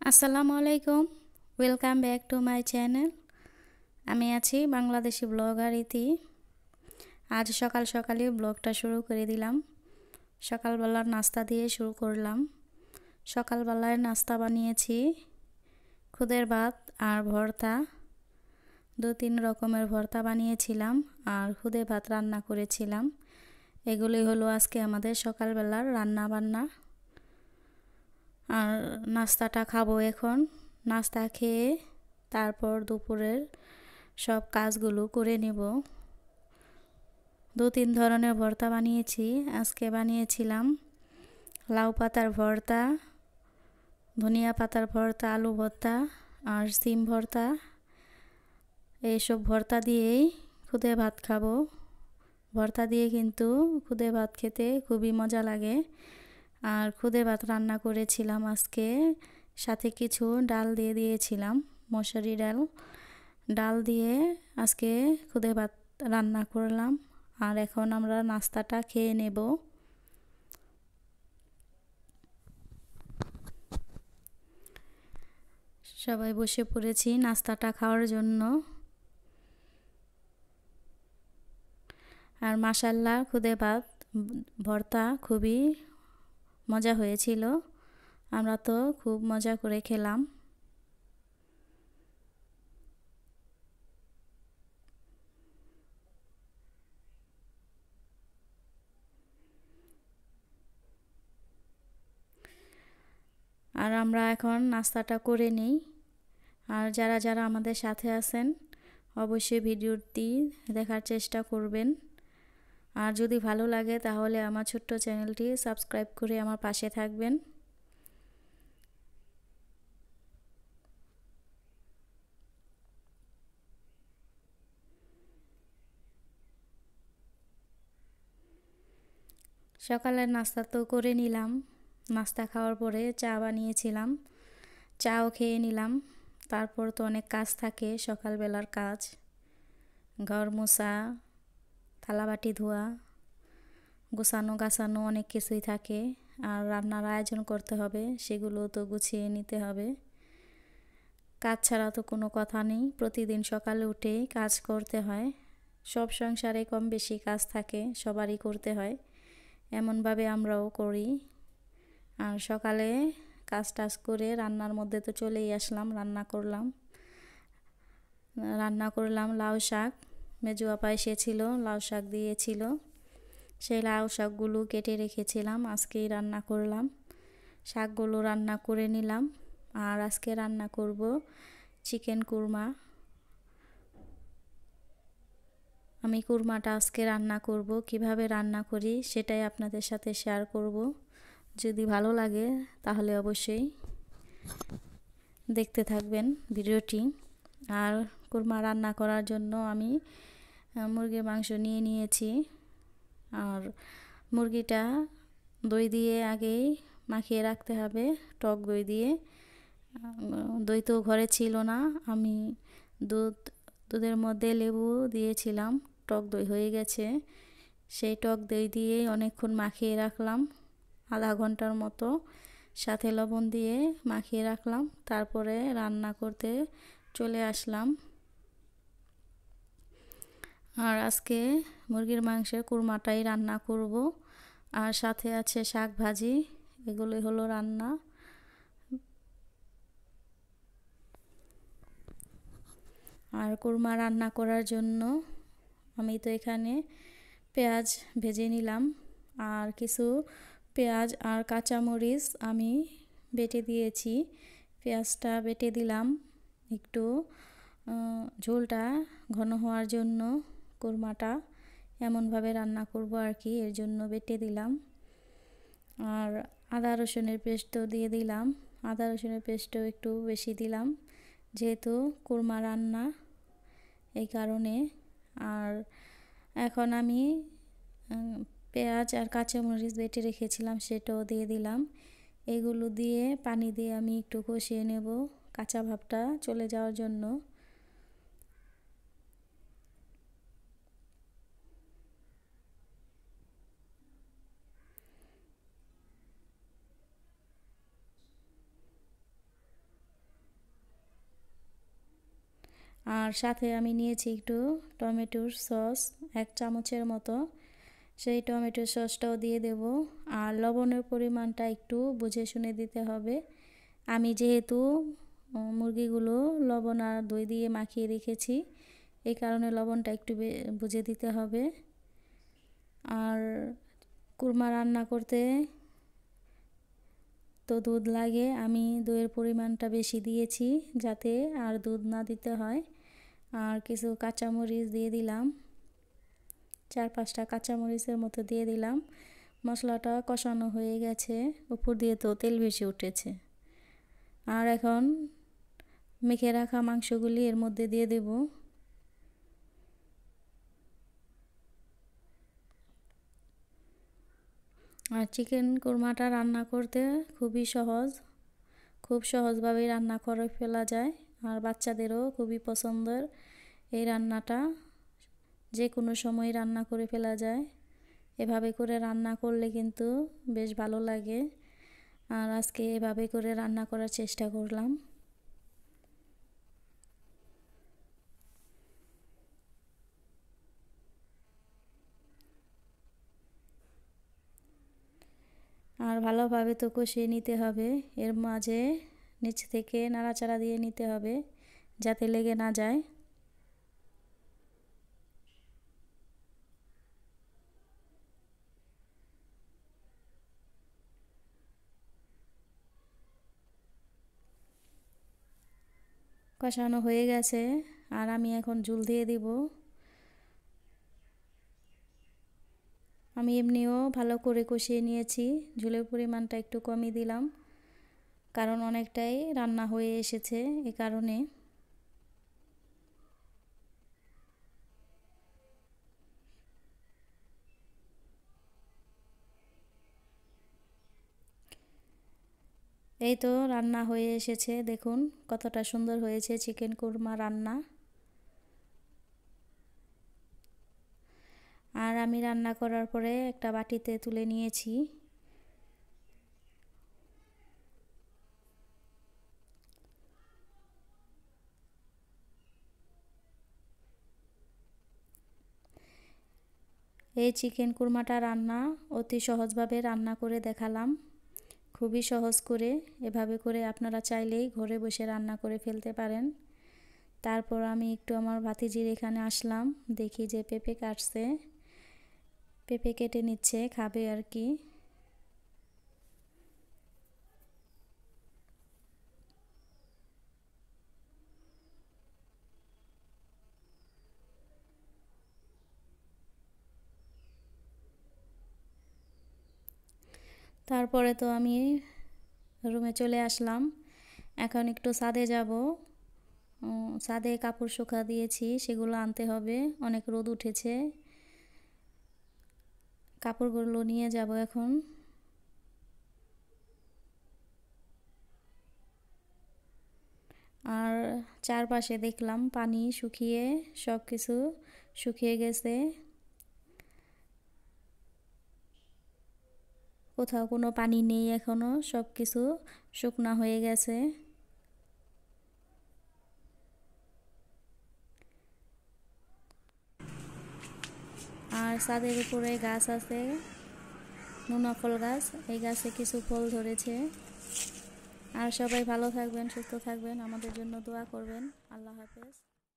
আসসালামু আলাইকুম, welcome back to my channel. আমি আছি বাংলাদেশি ব্লগার ইতি। আজ সকাল সকালে ব্লগটা শুরু করে দিলাম। সকালবেলার নাস্তা দিয়ে শুরু করলাম। সকালবেলায় নাস্তা বানিয়েছি খুদের ভাত আর ভর্তা। 2-3 রকমের ভর্তা বানিয়েছিলাম আর খুদে ভাত রান্না করেছিলাম। এগুলি হলো আজকে আমাদের সকালবেলার রান্না বান্না। আর নাস্তাটা খাবো এখন। নাস্তা খেয়ে তারপর দুপুরের সব কাজগুলো করে নেব। 2-3 ধরনের ভর্তা বানিয়েছি। আজকে বানিয়েছিলাম লাউ পাতার ভর্তা, ধনিয়া পাতার ভর্তা, আলু ভর্তা আর সিম ভর্তা। এইসব ভর্তা দিয়েই খুদে ভাত খাবো। ভর্তা দিয়ে কিন্তু খুদে ভাত খেতে খুবই মজা লাগে। আর খুদে ভাত রান্না করেছিলাম আজকে, সাথে কিছু ডাল দিয়ে দিয়েছিলাম, মসুরি ডাল দিয়ে আজকে খুদে ভাত রান্না করলাম। আর এখন আমরা নাস্তাটা খেয়ে নেব। সবাই বসে পড়েছি নাস্তাটা খাওয়ার জন্য। আর মাশাআল্লাহ খুদে ভাত ভর্তা খুবই মজা হয়েছিল। আমরা তো খুব মজা করে খেলাম। আর আমরা এখন নাস্তাটা করে নিই। আর যারা যারা আমাদের সাথে আছেন অবশ্যই ভিডিওটি দেখার চেষ্টা করবেন। আর যদি ভালো লাগে তাহলে আমার ছোট্ট চ্যানেলটি সাবস্ক্রাইব করে আমার পাশে থাকবেন। সকালের নাস্তা তো করে নিলাম। নাস্তা খাওয়ার পরে চা বানিয়েছিলাম, চাও খেয়ে নিলাম। তারপর তো অনেক কাজ থাকে, সকালবেলার কাজ, ঘর মোছা, থালাবাটি ধোয়া, গোছানো গাছানো অনেক কিছুই থাকে। আর রান্নার আয়োজন করতে হবে, সেগুলো তো গুছিয়ে নিতে হবে। কাজ ছাড়া তো কোনো কথা নেই, প্রতিদিন সকালে উঠে কাজ করতে হয়। সব সংসারে কম বেশি কাজ থাকে, সবারই করতে হয়। এমনভাবে আমরাও করি। আর সকালে কাজ টাজ করে রান্নার মধ্যে তো চলেই আসলাম। রান্না করলাম লাউ শাক। মেজো আপা এসেছিল, লাউ শাক দিয়েছিল। সেই লাউ শাকগুলো কেটে রেখেছিলাম, আজকেই রান্না করলাম। শাকগুলো রান্না করে নিলাম। আর আজকে রান্না করব চিকেন কুরমা। আমি কুরমাটা আজকে রান্না করব, কিভাবে রান্না করি সেটাই আপনাদের সাথে শেয়ার করব। যদি ভালো লাগে তাহলে অবশ্যই দেখতে থাকবেন ভিডিওটি। আর কুরমা রান্না করার জন্য আমি মুরগির মাংস নিয়ে নিয়েছি। আর মুরগিটা দই দিয়ে আগেই মাখিয়ে রাখতে হবে, টক দই দিয়ে। দই তো ঘরে ছিল না, আমি দুধের মধ্যে লেবু দিয়েছিলাম, টক দই হয়ে গেছে। সেই টক দই দিয়ে অনেকক্ষণ মাখিয়ে রাখলাম, আধা ঘন্টার মতো। সাথে লবণ দিয়ে মাখিয়ে রাখলাম। তারপরে রান্না করতে চলে আসলাম। আর আজকে মুরগির মাংসের কুরমাটাই রান্না করব। আর সাথে আছে শাক ভাজি। এগুলোই হলো রান্না। আর কুরমা রান্না করার জন্য আমি তো এখানে পেঁয়াজ ভেজে নিলাম। আর কিছু পেঁয়াজ আর কাঁচামরিচ আমি বেটে দিয়েছি। পেঁয়াজটা বেটে দিলাম একটু ঝোলটা ঘন হওয়ার জন্য। কুরমাটা এমনভাবে রান্না করব আর কি, এর জন্য বেটে দিলাম। আর আদা রসুনের পেস্টও দিয়ে দিলাম। আদা রসুনের পেস্টও একটু বেশি দিলাম, যেহেতু কুরমা রান্না, এই কারণে। আর এখন আমি পেঁয়াজ আর কাঁচামরিচ বেটে রেখেছিলাম, সেটাও দিয়ে দিলাম। এগুলো দিয়ে পানি দিয়ে আমি একটু কষিয়ে নেব, কাঁচা ভাবটা চলে যাওয়ার জন্য। আর সাথে আমি নিয়েছি একটু টমেটোর সস 1 চামচের মতো, সেই টমেটো সসটাও দিয়ে দেব। আর লবণের পরিমাণটা একটু বুঝে শুনে দিতে হবে। আমি যেহেতু মুরগিগুলো লবণ আর দই দিয়ে মাখিয়ে রেখেছি, এই কারণে লবণটা একটু বুঝে দিতে হবে। আর কুরমা রান্না করতে তো দুধ লাগে, আমি দইয়ের পরিমাণটা বেশি দিয়েছি যাতে আর দুধ না দিতে হয়। আর কিছু কাঁচামরিচ দিয়ে দিলাম, 4-5টা কাঁচামরিচের মতো দিয়ে দিলাম। মশলাটা কষানো হয়ে গেছে, উপর দিয়ে তো তেল ভেসে উঠেছে। আর এখন মেখে রাখা মাংসগুলি এর মধ্যে দিয়ে দেব। আর চিকেন কোরমাটা রান্না করতে খুবই সহজ, খুব সহজভাবেই রান্না করে ফেলা যায়। আর বাচ্চাদেরও খুবই পছন্দের এই রান্নাটা, যে কোনো সময় রান্না করে ফেলা যায়। এভাবে করে রান্না করলে কিন্তু বেশ ভালো লাগে। আর আজকে এভাবে করে রান্না করার চেষ্টা করলাম। আর ভালোভাবে তো কষিয়ে নিতে হবে, এর মাঝে নিচ থেকে নাড়াচাড়া দিয়ে নিতে হবে যাতে লেগে না যায়। কষানো হয়ে গেছে, আর আমি এখন ঝোল দিয়ে দিব। আমি এমনিও ভালো করে কষিয়ে নিয়েছি, ঝোলের পরিমাণটা একটু কমই দিলাম কারণ অনেকটাই রান্না হয়ে এসেছে এ কারণে। এই তো রান্না হয়ে এসেছে, দেখুন কতটা সুন্দর হয়েছে চিকেন কুরমা রান্না। আর আমি রান্না করার পরে একটা বাটিতে তুলে নিয়েছি। এই চিকেন কুরমাটা রান্না অতি সহজভাবে রান্না করে দেখালাম, খুবই সহজ করে। এভাবে করে আপনারা চাইলেই ঘরে বসে রান্না করে ফেলতে পারেন। তারপর আমি একটু আমার ভাতিজির এখানে আসলাম, দেখি যে পেঁপে কাটছে, পেঁপে কেটে নিচ্ছে, খাবে আর কি। তারপরে তো আমি রুমে চলে আসলাম, এখন একটু ছাদে যাব। ছাদে কাপড় শুকা দিয়েছি, সেগুলো আনতে হবে, অনেক রোদ উঠেছে। কাপড়গুলো নিয়ে যাব এখন। আর চারপাশে দেখলাম পানি শুকিয়ে সব কিছু শুকিয়ে গেছে, কোথাও কোনো পানি নেই এখনো, সব কিছু শুকনা হয়ে গেছে। আর ছাদের উপরে গাছ আছে, নোনা ফল গাছ, এই গাছে কিছু ফল ধরেছে। আর সবাই ভালো থাকবেন, সুস্থ থাকবেন, আমাদের জন্য দোয়া করবেন। আল্লাহ হাফেজ।